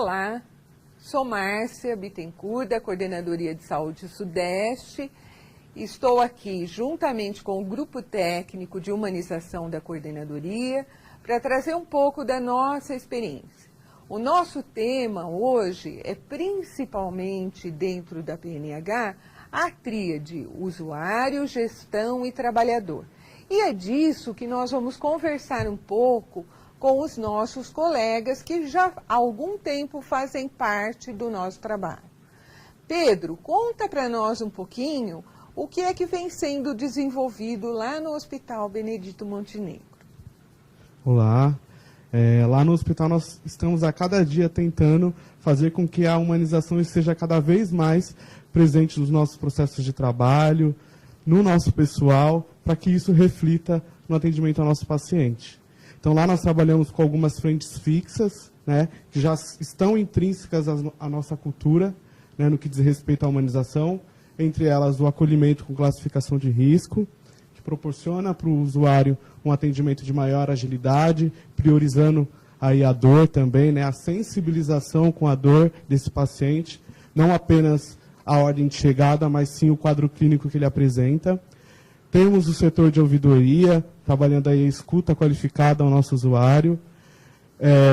Olá, sou Márcia Bittencourt, da Coordenadoria de Saúde Sudeste. Estou aqui juntamente com o Grupo Técnico de Humanização da Coordenadoria para trazer um pouco da nossa experiência. O nosso tema hoje é principalmente dentro da PNH a tríade usuário, gestão e trabalhador. E é disso que nós vamos conversar um pouco com os nossos colegas que já há algum tempo fazem parte do nosso trabalho. Pedro, conta para nós um pouquinho o que é que vem sendo desenvolvido lá no Hospital Benedito Montenegro. Olá, lá no hospital nós estamos a cada dia tentando fazer com que a humanização esteja cada vez mais presente nos nossos processos de trabalho, no nosso pessoal, para que isso reflita no atendimento ao nosso paciente. Então, lá nós trabalhamos com algumas frentes fixas, né, que já estão intrínsecas à nossa cultura, né, no que diz respeito à humanização, entre elas o acolhimento com classificação de risco, que proporciona para o usuário um atendimento de maior agilidade, priorizando aí a dor também, né, a sensibilização com a dor desse paciente, não apenas a ordem de chegada, mas sim o quadro clínico que ele apresenta. Temos o setor de ouvidoria, trabalhando aí a escuta qualificada ao nosso usuário.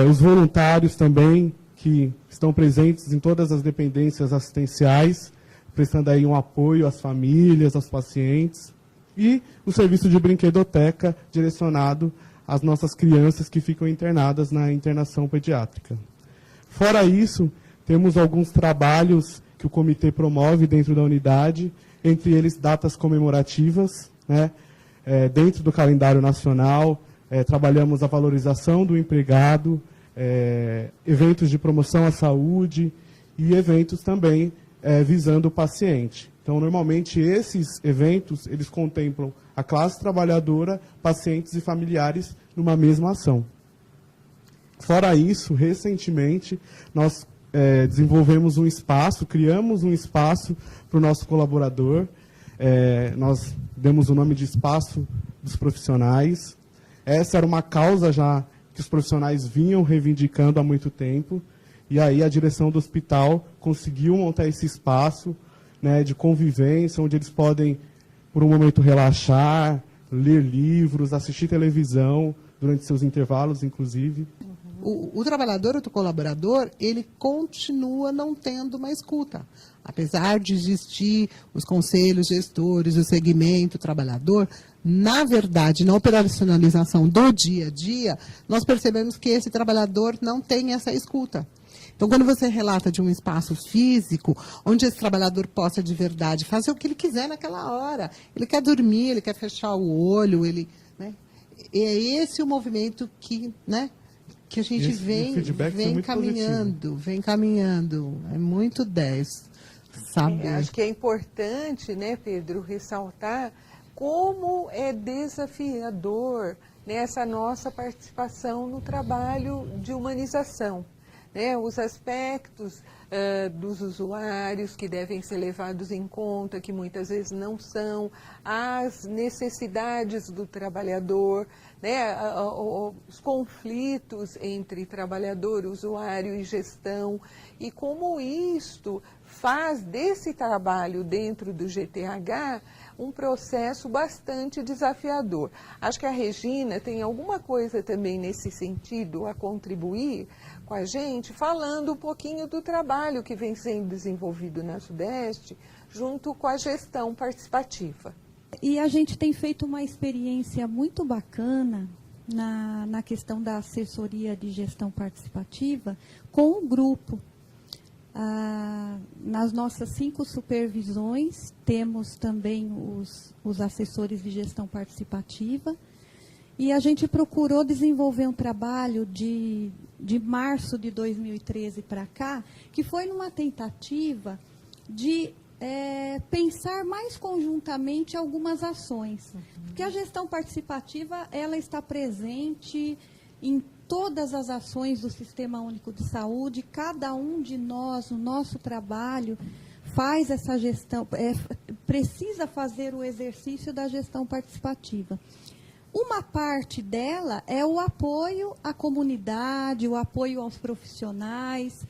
Os voluntários também, que estão presentes em todas as dependências assistenciais, prestando aí um apoio às famílias, aos pacientes. E o serviço de brinquedoteca, direcionado às nossas crianças que ficam internadas na internação pediátrica. Fora isso, temos alguns trabalhos que o comitê promove dentro da unidade, entre eles datas comemorativas, né? Dentro do calendário nacional, trabalhamos a valorização do empregado, eventos de promoção à saúde e eventos também visando o paciente. Então, normalmente, esses eventos, eles contemplam a classe trabalhadora, pacientes e familiares numa mesma ação. Fora isso, recentemente, nós desenvolvemos um espaço, criamos um espaço para o nosso colaborador. Nós demos o nome de Espaço dos Profissionais. Essa era uma causa já que os profissionais vinham reivindicando há muito tempo. E aí a direção do hospital conseguiu montar esse espaço, né, de convivência, onde eles podem, por um momento, relaxar, ler livros, assistir televisão, durante seus intervalos, inclusive. O trabalhador, o colaborador, ele continua não tendo uma escuta. Apesar de existir os conselhos gestores, o segmento trabalhador, na verdade, na operacionalização do dia a dia, nós percebemos que esse trabalhador não tem essa escuta. Então, quando você relata de um espaço físico, onde esse trabalhador possa de verdade fazer o que ele quiser naquela hora, ele quer dormir, ele quer fechar o olho, né? É esse o movimento que, né, que a gente vem caminhando. É muito 10, sabe? Acho que é importante, né, Pedro, ressaltar como é desafiador, né, essa nossa participação no trabalho de humanização. Né, os aspectos dos usuários que devem ser levados em conta, que muitas vezes não são, as necessidades do trabalhador, né, os conflitos entre trabalhador, usuário e gestão, e como isto faz desse trabalho dentro do GTH um processo bastante desafiador. Acho que a Regina tem alguma coisa também nesse sentido a contribuir com a gente, falando um pouquinho do trabalho que vem sendo desenvolvido na Sudeste, junto com a gestão participativa. E a gente tem feito uma experiência muito bacana na questão da assessoria de gestão participativa com o grupo. Nas nossas 5 supervisões, temos também os assessores de gestão participativa, e a gente procurou desenvolver um trabalho de março de 2013 para cá, que foi numa tentativa de pensar mais conjuntamente algumas ações. Porque a gestão participativa, ela está presente em todas as ações do Sistema Único de Saúde. Cada um de nós, no nosso trabalho, faz essa gestão, precisa fazer o exercício da gestão participativa. Uma parte dela é o apoio à comunidade, o apoio aos profissionais,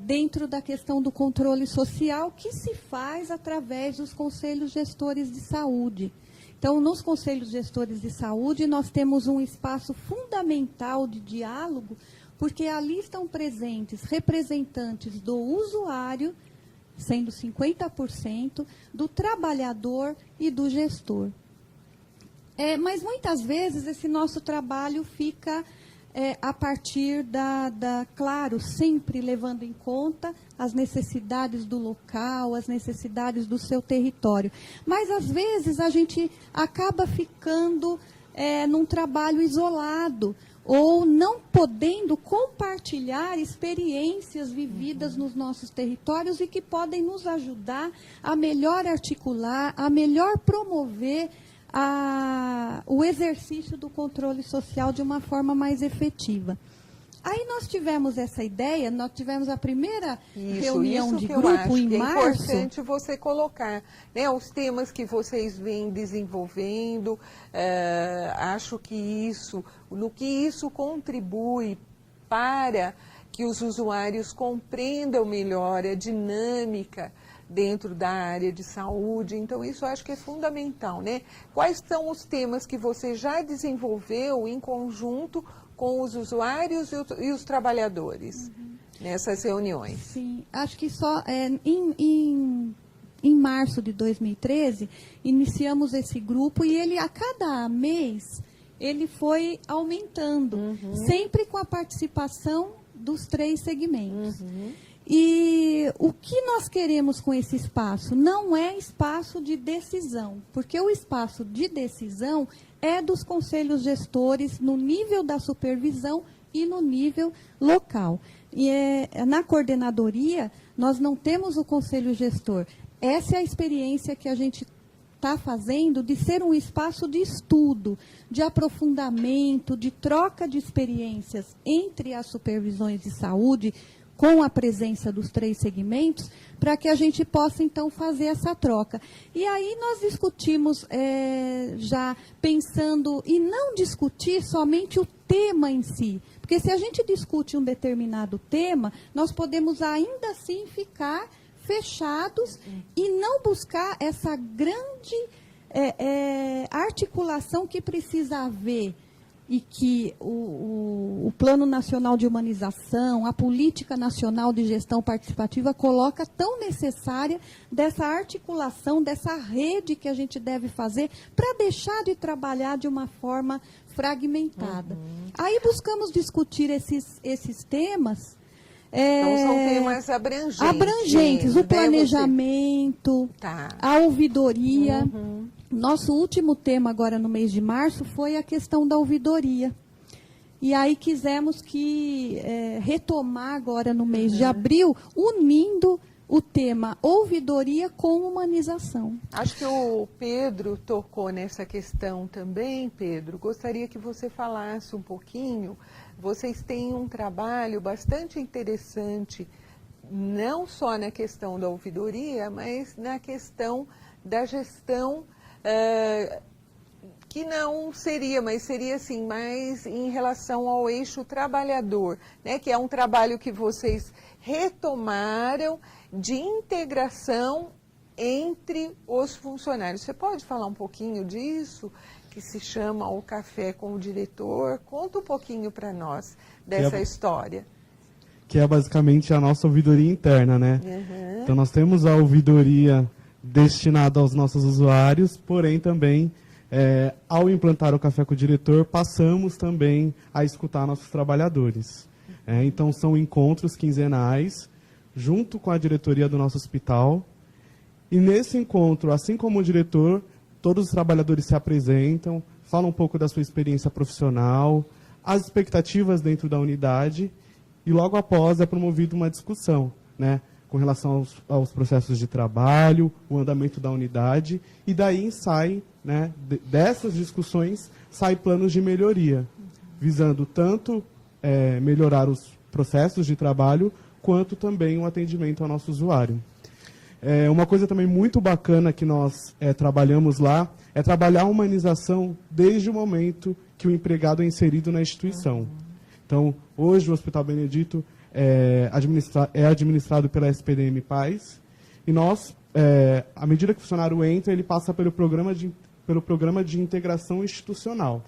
dentro da questão do controle social, que se faz através dos conselhos gestores de saúde. Então, nos conselhos gestores de saúde, nós temos um espaço fundamental de diálogo, porque ali estão presentes representantes do usuário, sendo 50%, do trabalhador e do gestor. Mas, muitas vezes, esse nosso trabalho fica a partir claro, sempre levando em conta as necessidades do local, as necessidades do seu território. Mas, às vezes, a gente acaba ficando num trabalho isolado, ou não podendo compartilhar experiências vividas nos nossos territórios e que podem nos ajudar a melhor articular, a melhor promover o exercício do controle social de uma forma mais efetiva. Aí nós tivemos essa ideia, nós tivemos a primeira reunião de grupo em março. É importante você colocar, né, os temas que vocês vêm desenvolvendo. Acho que no que isso contribui para que os usuários compreendam melhor a dinâmica dentro da área de saúde. Então, isso eu acho que é fundamental, né? Quais são os temas que você já desenvolveu em conjunto com os usuários e os trabalhadores nessas reuniões? Sim, acho que só em março de 2013, iniciamos esse grupo e ele, a cada mês, ele foi aumentando, sempre com a participação dos 3 segmentos. E o que nós queremos com esse espaço? Não é espaço de decisão, porque o espaço de decisão é dos conselhos gestores no nível da supervisão e no nível local. E na coordenadoria, nós não temos o conselho gestor. Essa é a experiência que a gente está fazendo de ser um espaço de estudo, de aprofundamento, de troca de experiências entre as supervisões de saúde, com a presença dos 3 segmentos, para que a gente possa, então, fazer essa troca. E aí nós discutimos, já pensando, e não discutir somente o tema em si, porque se a gente discute um determinado tema, nós podemos ainda assim ficar fechados e não buscar essa grande articulação que precisa haver, e que o Plano Nacional de Humanização, a Política Nacional de Gestão Participativa coloca tão necessária dessa articulação, dessa rede que a gente deve fazer para deixar de trabalhar de uma forma fragmentada. Aí buscamos discutir esses temas. Então, são temas abrangentes. Abrangentes, o planejamento, a ouvidoria. Nosso último tema agora no mês de março foi a questão da ouvidoria. E aí quisemos retomar agora no mês de abril, unindo o tema ouvidoria com humanização. Acho que o Pedro tocou nessa questão também, Pedro. Gostaria que você falasse um pouquinho. Vocês têm um trabalho bastante interessante, não só na questão da ouvidoria, mas na questão da gestão, que não seria, mas seria assim, mais em relação ao eixo trabalhador, né, que é um trabalho que vocês retomaram de integração entre os funcionários. Você pode falar um pouquinho disso, que se chama O Café com o Diretor? Conta um pouquinho para nós dessa história. Que é basicamente a nossa ouvidoria interna, né? Então nós temos a ouvidoria destinada aos nossos usuários, porém também, ao implantar o Café com o Diretor, passamos também a escutar nossos trabalhadores. Então são encontros quinzenais, junto com a diretoria do nosso hospital, e nesse encontro, assim como o diretor, todos os trabalhadores se apresentam, falam um pouco da sua experiência profissional, as expectativas dentro da unidade, e logo após é promovida uma discussão, né, com relação aos processos de trabalho, o andamento da unidade, e daí sai, né, dessas discussões, sai planos de melhoria, visando tanto melhorar os processos de trabalho, quanto também o atendimento ao nosso usuário. Uma coisa também muito bacana que nós trabalhamos lá é trabalhar a humanização desde o momento que o empregado é inserido na instituição. Então, hoje o Hospital Benedito é administrado pela SPDM Paz. E nós, à medida que o funcionário entra, ele passa pelo programa de integração institucional.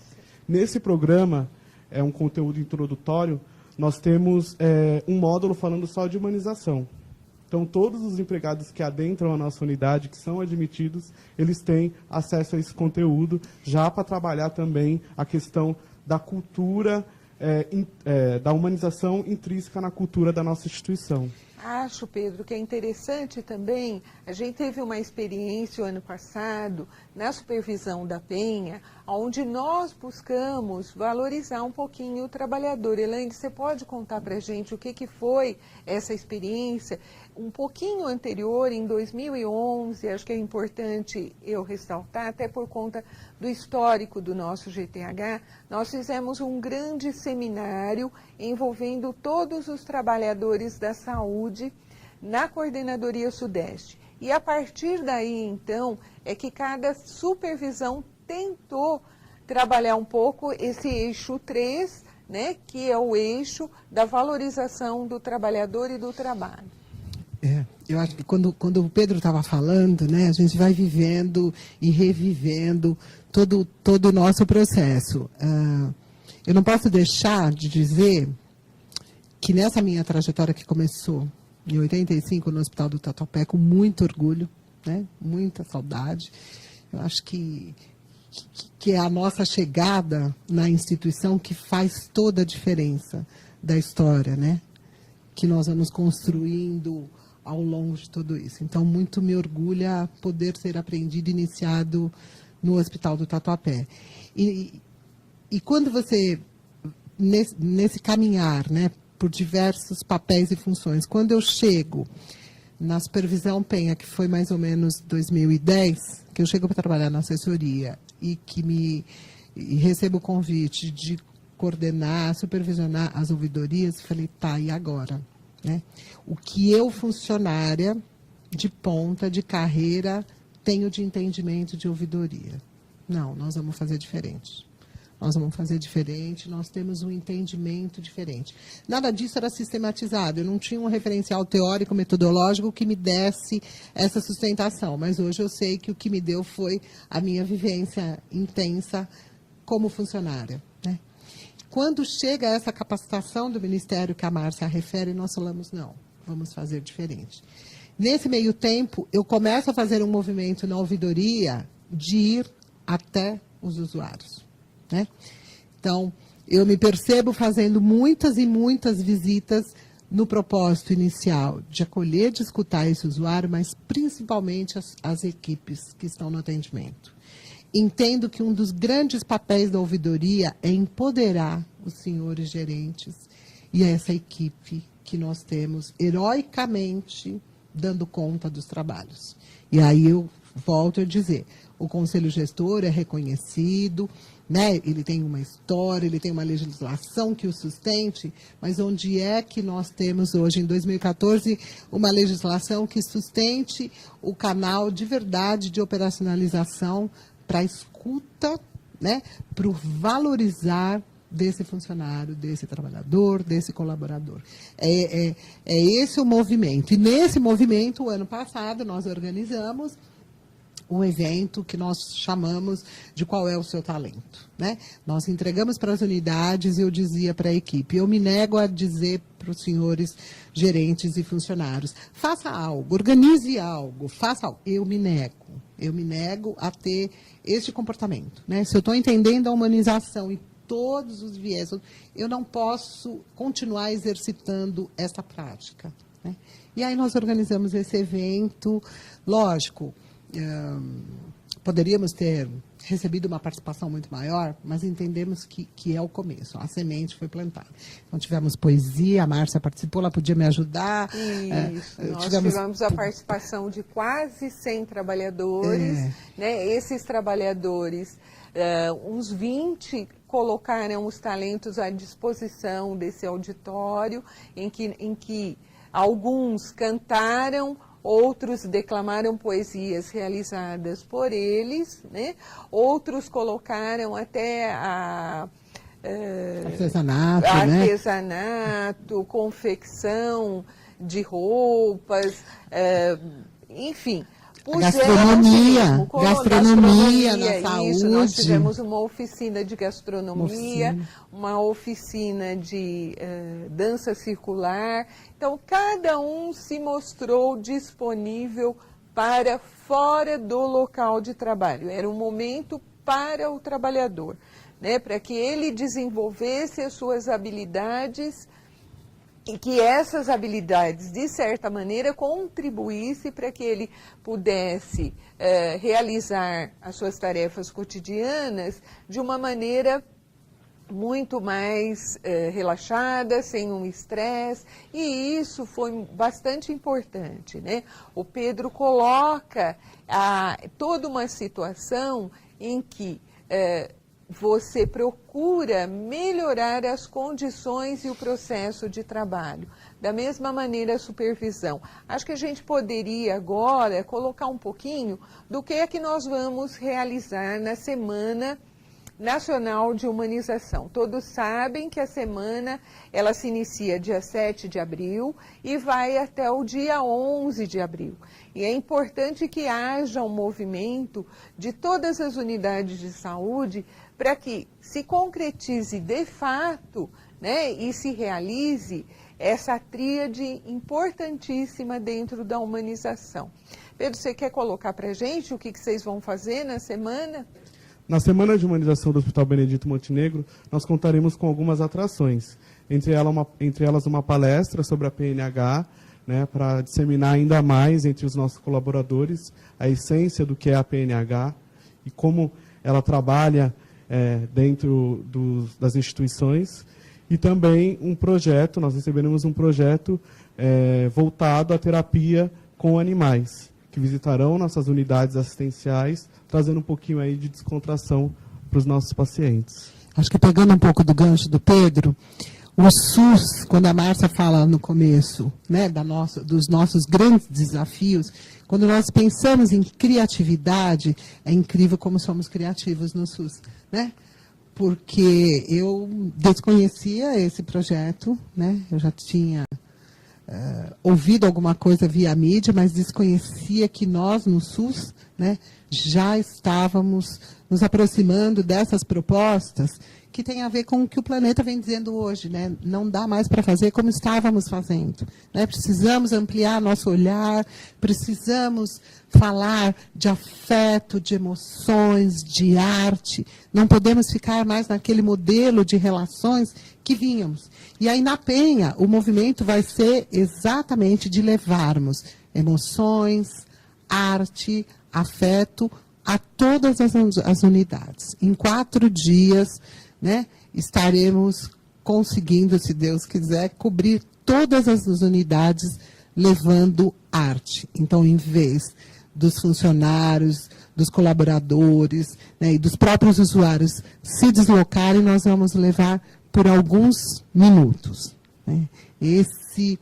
Nesse programa, é um conteúdo introdutório, nós temos um módulo falando só de humanização. Então, todos os empregados que adentram a nossa unidade, que são admitidos, eles têm acesso a esse conteúdo, já para trabalhar também a questão da cultura, da humanização intrínseca na cultura da nossa instituição. Acho, Pedro, que é interessante também, a gente teve uma experiência o ano passado, na supervisão da Penha, onde nós buscamos valorizar um pouquinho o trabalhador. Elaine, você pode contar para a gente o que foi essa experiência? Um pouquinho anterior, em 2011, acho que é importante eu ressaltar, até por conta do histórico do nosso GTH, nós fizemos um grande seminário envolvendo todos os trabalhadores da saúde na Coordenadoria Sudeste. E a partir daí, então, é que cada supervisão tentou trabalhar um pouco esse eixo 3, né, que é o eixo da valorização do trabalhador e do trabalho. Eu acho que quando o Pedro estava falando, né, a gente vai vivendo e revivendo todo o nosso processo. Eu não posso deixar de dizer que nessa minha trajetória que começou em 85 no Hospital do Tatuapé, com muito orgulho, né, muita saudade, eu acho que é a nossa chegada na instituição que faz toda a diferença da história, né, que nós vamos construindo ao longo de tudo isso. Então, muito me orgulha poder ser aprendido e iniciado no Hospital do Tatuapé. E quando você, nesse caminhar, né, por diversos papéis e funções, quando eu chego na Supervisão Penha, que foi mais ou menos 2010, que eu chego para trabalhar na assessoria e recebo o convite de coordenar, supervisionar as ouvidorias, falei, tá, e agora? Né? O que eu, funcionária de ponta, de carreira, tenho de entendimento de ouvidoria? Não, nós vamos fazer diferente. Nós vamos fazer diferente, nós temos um entendimento diferente. Nada disso era sistematizado, eu não tinha um referencial teórico, metodológico que me desse essa sustentação, mas hoje eu sei que o que me deu foi a minha vivência intensa como funcionária, né? Quando chega essa capacitação do Ministério que a Márcia refere, nós falamos, não, vamos fazer diferente. Nesse meio tempo, eu começo a fazer um movimento na ouvidoria de ir até os usuários, né? Então, eu me percebo fazendo muitas e muitas visitas no propósito inicial de acolher, de escutar esse usuário, mas principalmente as equipes que estão no atendimento. Entendo que um dos grandes papéis da ouvidoria é empoderar os senhores gerentes e essa equipe que nós temos heroicamente dando conta dos trabalhos. E aí eu volto a dizer, o Conselho Gestor é reconhecido, né? Ele tem uma história, ele tem uma legislação que o sustente, mas onde é que nós temos hoje, em 2014, uma legislação que sustente o canal de verdade de operacionalização para a escuta, né, para o valorizar desse funcionário, desse trabalhador, desse colaborador. É esse o movimento. E nesse movimento, o ano passado, nós organizamos um evento que nós chamamos de Qual é o Seu Talento, né? Nós entregamos para as unidades e eu dizia para a equipe, eu me nego a dizer para os senhores gerentes e funcionários, faça algo, organize algo, faça algo. Eu me nego a ter este comportamento, né? Se eu estou entendendo a humanização e todos os viés, eu não posso continuar exercitando essa prática, né? E aí nós organizamos esse evento, lógico, poderíamos ter recebido uma participação muito maior, mas entendemos que é o começo, a semente foi plantada. Então tivemos poesia, a Márcia participou, ela podia me ajudar. Isso, nós tivemos a participação de quase 100 trabalhadores, né? Esses trabalhadores, uns 20 colocaram os talentos à disposição desse auditório, em que alguns cantaram, outros declamaram poesias realizadas por eles, né? Outros colocaram até artesanato, confecção de roupas, enfim. Gastronomia na saúde. Isso, nós tivemos uma oficina de gastronomia, uma oficina de dança circular. Então, cada um se mostrou disponível para fora do local de trabalho. Era um momento para o trabalhador, né, para que ele desenvolvesse as suas habilidades e que essas habilidades, de certa maneira, contribuíssem para que ele pudesse realizar as suas tarefas cotidianas de uma maneira muito mais relaxada, sem um estresse, e isso foi bastante importante, né? O Pedro coloca toda uma situação em que você procura melhorar as condições e o processo de trabalho. Da mesma maneira, a supervisão. Acho que a gente poderia agora colocar um pouquinho do que é que nós vamos realizar na Semana Nacional de Humanização. Todos sabem que a semana ela se inicia dia 7 de abril e vai até o dia 11 de abril. E é importante que haja um movimento de todas as unidades de saúde para que se concretize de fato, né, e se realize essa tríade importantíssima dentro da humanização. Pedro, você quer colocar para a gente o que vocês vão fazer na semana? Na Semana de Humanização do Hospital Benedito Montenegro, nós contaremos com algumas atrações, entre elas uma palestra sobre a PNH, né, para disseminar ainda mais entre os nossos colaboradores a essência do que é a PNH e como ela trabalha dentro das instituições, e também um projeto, nós receberemos um projeto voltado à terapia com animais, que visitarão nossas unidades assistenciais, trazendo um pouquinho aí de descontração para os nossos pacientes. Acho que pegando um pouco do gancho do Pedro, o SUS, quando a Márcia fala no começo, né, dos nossos grandes desafios, quando nós pensamos em criatividade, é incrível como somos criativos no SUS, né? Porque eu desconhecia esse projeto, né? Eu já tinha ouvido alguma coisa via mídia, mas desconhecia que nós, no SUS, né, já estávamos nos aproximando dessas propostas que tem a ver com o que o planeta vem dizendo hoje, né? Não dá mais para fazer como estávamos fazendo, né? Precisamos ampliar nosso olhar, precisamos falar de afeto, de emoções, de arte. Não podemos ficar mais naquele modelo de relações que vínhamos. E aí, na Penha, o movimento vai ser exatamente de levarmos emoções, arte, afeto a todas as unidades. Em 4 dias, né, estaremos conseguindo, se Deus quiser, cobrir todas as unidades levando arte. Então, em vez dos funcionários, dos colaboradores, né, e dos próprios usuários se deslocarem, nós vamos levar por alguns minutos, né? Esse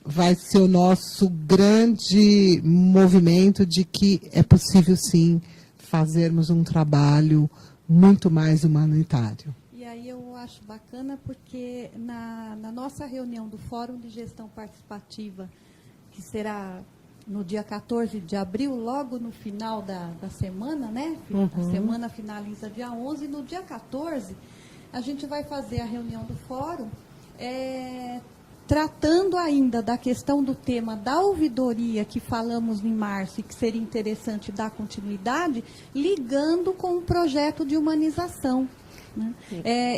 vai ser o nosso grande movimento de que é possível, sim, fazermos um trabalho muito mais humanitário. E aí eu acho bacana porque na nossa reunião do Fórum de Gestão Participativa, que será no dia 14 de abril, logo no final da semana, né? A semana finaliza dia 11, e no dia 14 a gente vai fazer a reunião do Fórum, tratando ainda da questão do tema da ouvidoria que falamos em março e que seria interessante dar continuidade, ligando com o projeto de humanização. Né?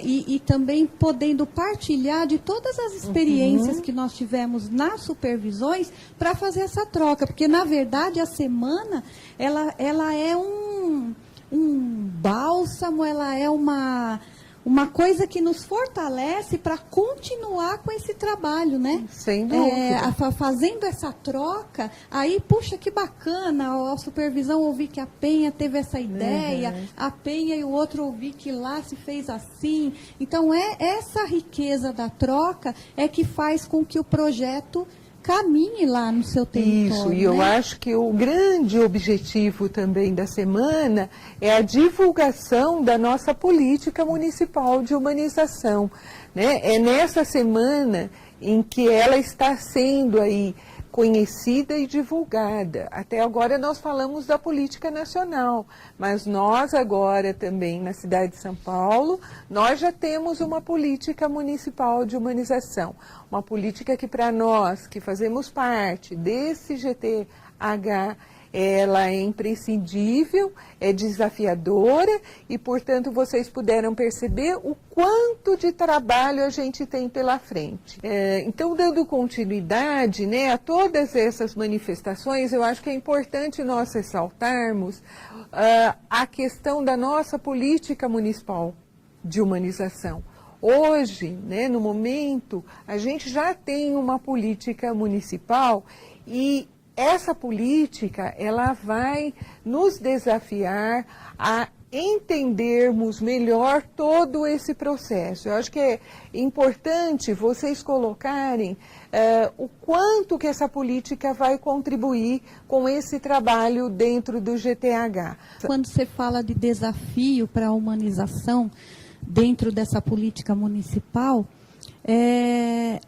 E também podendo partilhar de todas as experiências que nós tivemos nas supervisões para fazer essa troca, porque na verdade a semana ela é um bálsamo, ela é uma coisa que nos fortalece para continuar com esse trabalho, né? Sem dúvida. Fazendo essa troca, aí, puxa, que bacana, a supervisão ouvir que a Penha teve essa ideia, a Penha e o outro ouvir que lá se fez assim. Então, essa riqueza da troca é que faz com que o projeto caminhe lá no seu território. Isso, e eu né? acho que o grande objetivo também da semana é a divulgação da nossa política municipal de humanização, né? É nessa semana em que ela está sendo aí conhecida e divulgada. Até agora nós falamos da política nacional, mas nós agora também na cidade de São Paulo, nós já temos uma política municipal de humanização. Uma política que para nós, que fazemos parte desse GTH, ela é imprescindível, é desafiadora e, portanto, vocês puderam perceber o quanto de trabalho a gente tem pela frente. Então, dando continuidade, né, a todas essas manifestações, eu acho que é importante nós ressaltarmos a questão da nossa política municipal de humanização. Hoje, né, no momento, a gente já tem uma política municipal e essa política, ela vai nos desafiar a entendermos melhor todo esse processo. Eu acho que é importante vocês colocarem o quanto que essa política vai contribuir com esse trabalho dentro do GTH. Quando você fala de desafio para a humanização dentro dessa política municipal,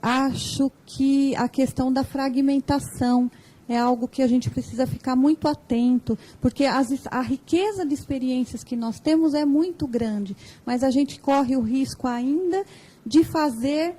acho que a questão da fragmentação é algo que a gente precisa ficar muito atento, porque a riqueza de experiências que nós temos é muito grande, mas a gente corre o risco ainda de fazer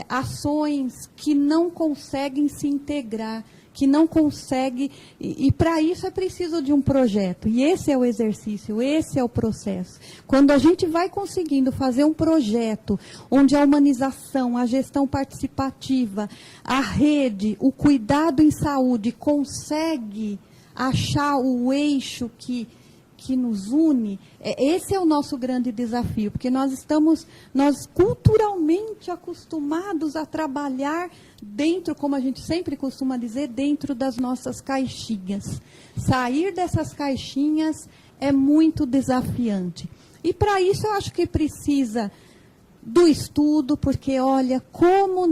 ações que não conseguem se integrar, que não consegue, e para isso é preciso de um projeto, e esse é o exercício, esse é o processo. Quando a gente vai conseguindo fazer um projeto onde a humanização, a gestão participativa, a rede, o cuidado em saúde consegue achar o eixo que nos une, esse é o nosso grande desafio, porque nós culturalmente acostumados a trabalhar dentro, como a gente sempre costuma dizer, dentro das nossas caixinhas. Sair dessas caixinhas é muito desafiante. E para isso eu acho que precisa do estudo, porque olha como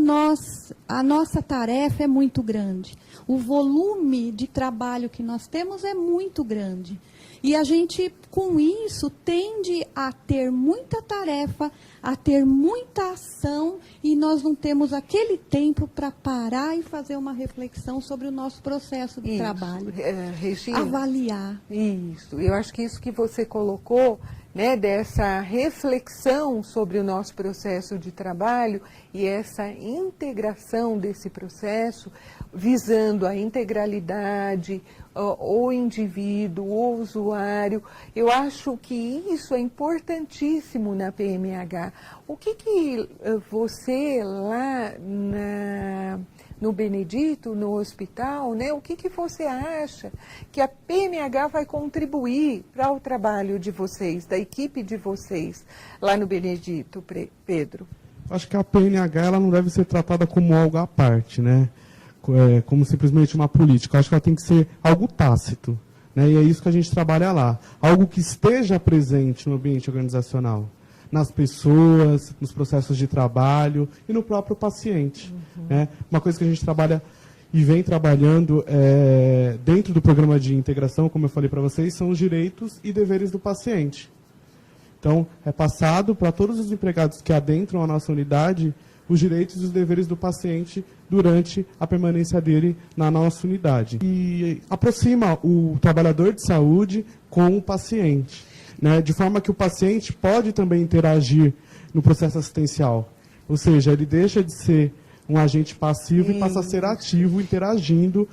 a nossa tarefa é muito grande. O volume de trabalho que nós temos é muito grande. E a gente, com isso, tende a ter muita tarefa, a ter muita ação, e nós não temos aquele tempo para parar e fazer uma reflexão sobre o nosso processo de trabalho. Regina, avaliar. Isso. Eu acho que isso que você colocou, né, dessa reflexão sobre o nosso processo de trabalho e essa integração desse processo, visando a integralidade, o indivíduo, o usuário, eu acho que isso é importantíssimo na PMH. O que você lá no Benedito, no hospital, né, o que você acha que a PMH vai contribuir para o trabalho de vocês, da equipe de vocês lá no Benedito, Pedro? Acho que a PNH ela não deve ser tratada como algo à parte, né? Como simplesmente uma política. Acho que ela tem que ser algo tácito, né? E é isso que a gente trabalha lá. Algo que esteja presente no ambiente organizacional, nas pessoas, nos processos de trabalho e no próprio paciente. Né? Uma coisa que a gente trabalha e vem trabalhando dentro do programa de integração, como eu falei para vocês, são os direitos e deveres do paciente. Então, é passado para todos os empregados que adentram a nossa unidade os direitos e os deveres do paciente durante a permanência dele na nossa unidade. E aproxima o trabalhador de saúde com o paciente, né, de forma que o paciente pode também interagir no processo assistencial. Ou seja, ele deixa de ser um agente passivo e passa a ser ativo, interagindo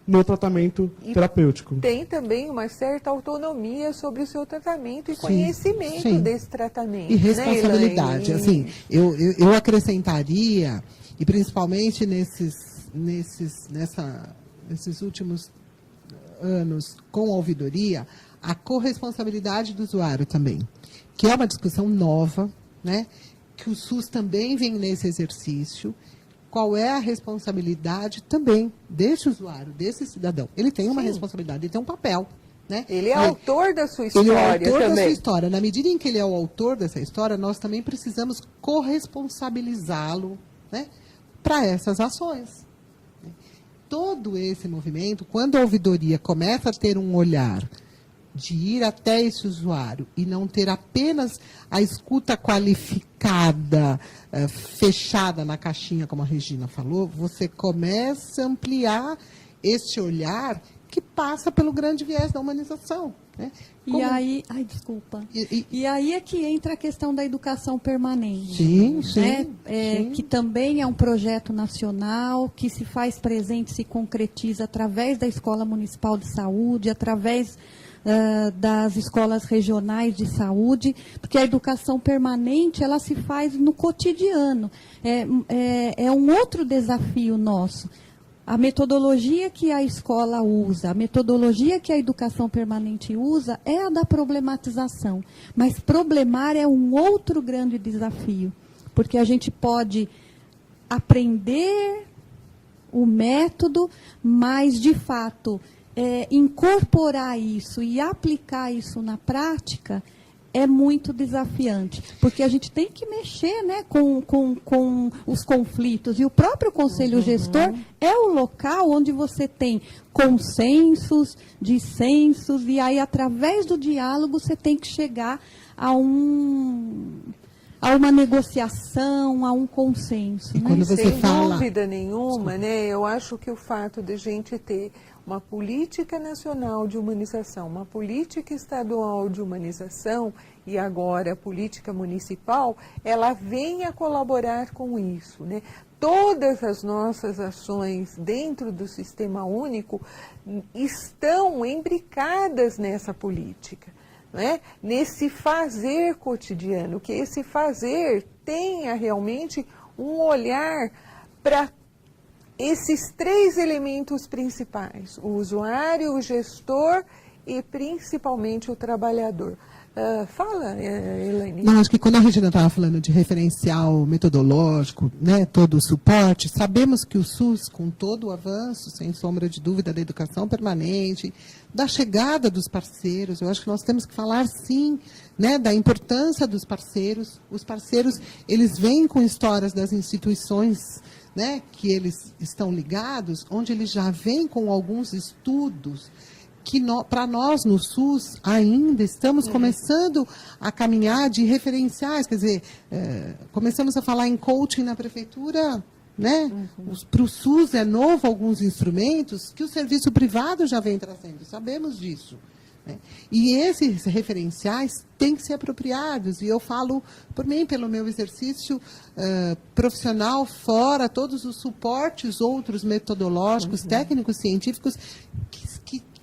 no tratamento terapêutico. Tem também uma certa autonomia sobre o seu tratamento e conhecimento desse tratamento. E responsabilidade. Né, assim, eu acrescentaria, e principalmente nesses últimos anos com a ouvidoria, a corresponsabilidade do usuário também, que é uma discussão nova, né? Que o SUS também vem nesse exercício. Qual é a responsabilidade também desse usuário, desse cidadão? Ele tem uma responsabilidade, ele tem um papel. Né? Ele é autor da sua história também. Ele é autor da sua história. Na medida em que ele é o autor dessa história, nós também precisamos corresponsabilizá-lo, né? para essas ações. Todo esse movimento, quando a ouvidoria começa a ter um olhar de ir até esse usuário e não ter apenas a escuta qualificada, fechada na caixinha, como a Regina falou, você começa a ampliar esse olhar que passa pelo grande viés da humanização. Né? E aí, desculpa. E aí é que entra a questão da educação permanente. Sim, né? sim. Que também é um projeto nacional, que se faz presente, se concretiza através da Escola Municipal de Saúde, através das escolas regionais de saúde, porque a educação permanente ela se faz no cotidiano. É um outro desafio nosso. A metodologia que a escola usa, a metodologia que a educação permanente usa é a da problematização. Mas problemar é um outro grande desafio, porque a gente pode aprender o método, mas, de fato, incorporar isso e aplicar isso na prática é muito desafiante, porque a gente tem que mexer, né, com os conflitos, e o próprio Conselho Gestor é o local onde você tem consensos, dissensos, e aí, através do diálogo, você tem que chegar a uma negociação, a um consenso. E né? quando você Sem fala... dúvida nenhuma, né, eu acho que o fato de a gente ter uma política nacional de humanização, uma política estadual de humanização e agora a política municipal, ela vem a colaborar com isso, né? Todas as nossas ações dentro do Sistema Único estão imbricadas nessa política, né? Nesse fazer cotidiano, que esse fazer tenha realmente um olhar para esses três elementos principais: o usuário, o gestor e principalmente o trabalhador. Fala, Elaine. Não, acho que quando a Regina estava falando de referencial metodológico, né, todo o suporte, sabemos que o SUS, com todo o avanço, sem sombra de dúvida, da educação permanente, da chegada dos parceiros, eu acho que nós temos que falar, sim, né, da importância dos parceiros. Os parceiros, eles vêm com histórias das instituições, né, que eles estão ligados, onde eles já vêm com alguns estudos que para nós no SUS ainda estamos começando a caminhar de referenciais, quer dizer, começamos a falar em coaching na prefeitura, né? Para o SUS é novo alguns instrumentos que o serviço privado já vem trazendo, sabemos disso. Né? E esses referenciais têm que ser apropriados, e eu falo por mim, pelo meu exercício profissional, fora todos os suportes outros metodológicos, técnicos, científicos,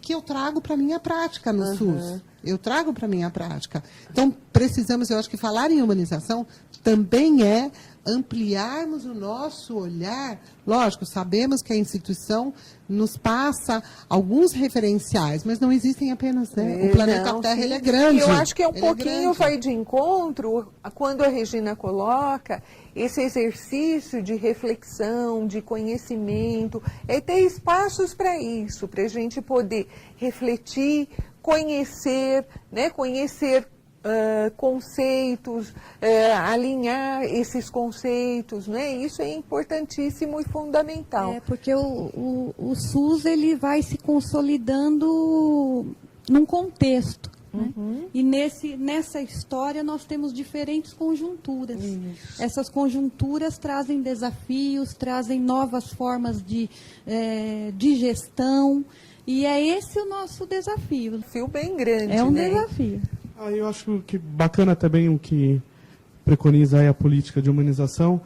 que eu trago para a minha prática no SUS. Eu trago para a minha prática. Então, precisamos, eu acho que falar em humanização também é ampliarmos o nosso olhar. Lógico, sabemos que a instituição nos passa alguns referenciais, mas não existem apenas, né? O planeta Terra, ele é grande. E eu acho que um pouquinho vai de encontro quando a Regina coloca esse exercício de reflexão, de conhecimento, é ter espaços para isso, para a gente poder refletir, conhecer, né? Conhecer conceitos, alinhar esses conceitos, né? Isso é importantíssimo e fundamental. Porque o SUS ele vai se consolidando num contexto. Né? E nessa história nós temos diferentes conjunturas. Isso. Essas conjunturas trazem desafios, trazem novas formas de gestão, e é esse o nosso desafio. Um desafio bem grande. É um né? desafio. Eu acho que bacana também o que preconiza aí a política de humanização,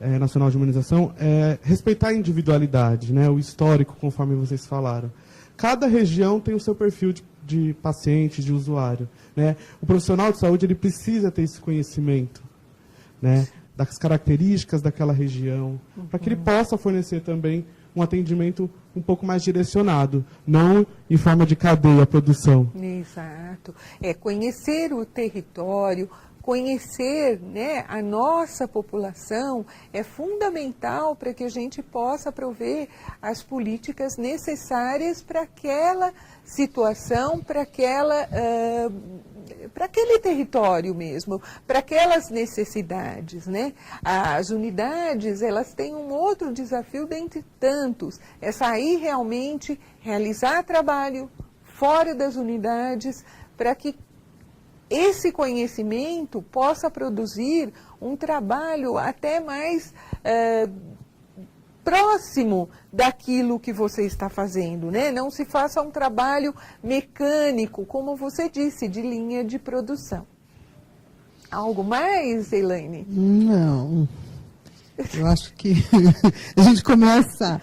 nacional de humanização, é respeitar a individualidade, né, o histórico, conforme vocês falaram. Cada região tem o seu perfil de paciente, de usuário. Né? O profissional de saúde ele precisa ter esse conhecimento, né, das características daquela região, para que ele possa fornecer também um atendimento um pouco mais direcionado, não em forma de cadeia a produção. Exato. Conhecer o território, conhecer, né, a nossa população é fundamental para que a gente possa prover as políticas necessárias para aquela situação, para aquela aquele território mesmo, para aquelas necessidades, né? As unidades, elas têm um outro desafio dentre tantos, é sair realmente, realizar trabalho fora das unidades, para que esse conhecimento possa produzir um trabalho até mais próximo daquilo que você está fazendo, né? Não se faça um trabalho mecânico, como você disse, de linha de produção. Algo mais, Elaine? Não. Eu acho que a gente começa...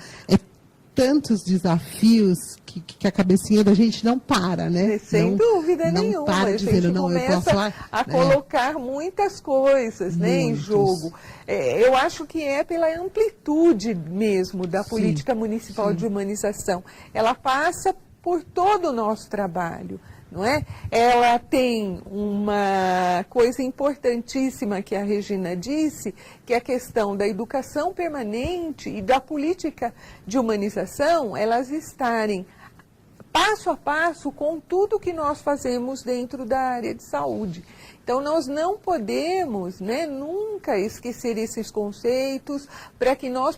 tantos desafios que a cabecinha da gente não para, né? Sem dúvida não nenhuma. Para dizendo, não, eu posso a colocar muitas coisas, né, em jogo. Eu acho que é pela amplitude mesmo da política municipal de humanização. Ela passa por todo o nosso trabalho. Não é? Ela tem uma coisa importantíssima que a Regina disse, que é a questão da educação permanente e da política de humanização, elas estarem passo a passo com tudo que nós fazemos dentro da área de saúde. Então, nós não podemos, né, nunca esquecer esses conceitos para que nós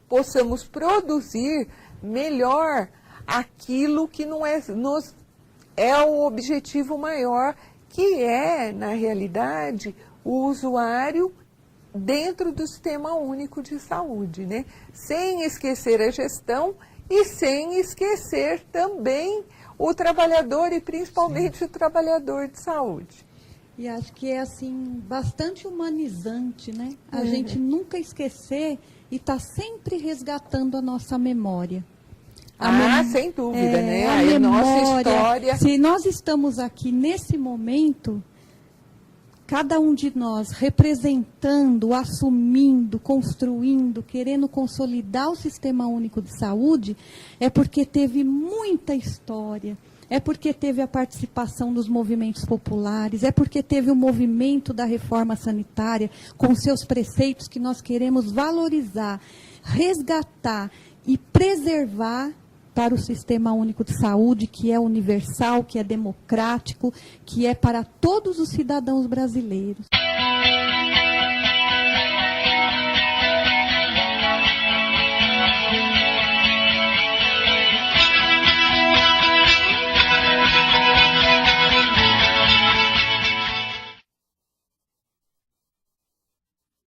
possamos produzir melhor aquilo que não é o objetivo maior, que é, na realidade, o usuário dentro do Sistema Único de Saúde, né? Sem esquecer a gestão e sem esquecer também o trabalhador e principalmente o trabalhador de saúde. E acho que é, assim, bastante humanizante, né? A gente nunca esquecer e estar sempre resgatando a nossa memória. Sem dúvida, né? A memória, nossa história. Se nós estamos aqui nesse momento, cada um de nós representando, assumindo, construindo, querendo consolidar o Sistema Único de Saúde, é porque teve muita história, é porque teve a participação dos movimentos populares, é porque teve o movimento da reforma sanitária com seus preceitos que nós queremos valorizar, resgatar e preservar para o Sistema Único de Saúde, que é universal, que é democrático, que é para todos os cidadãos brasileiros.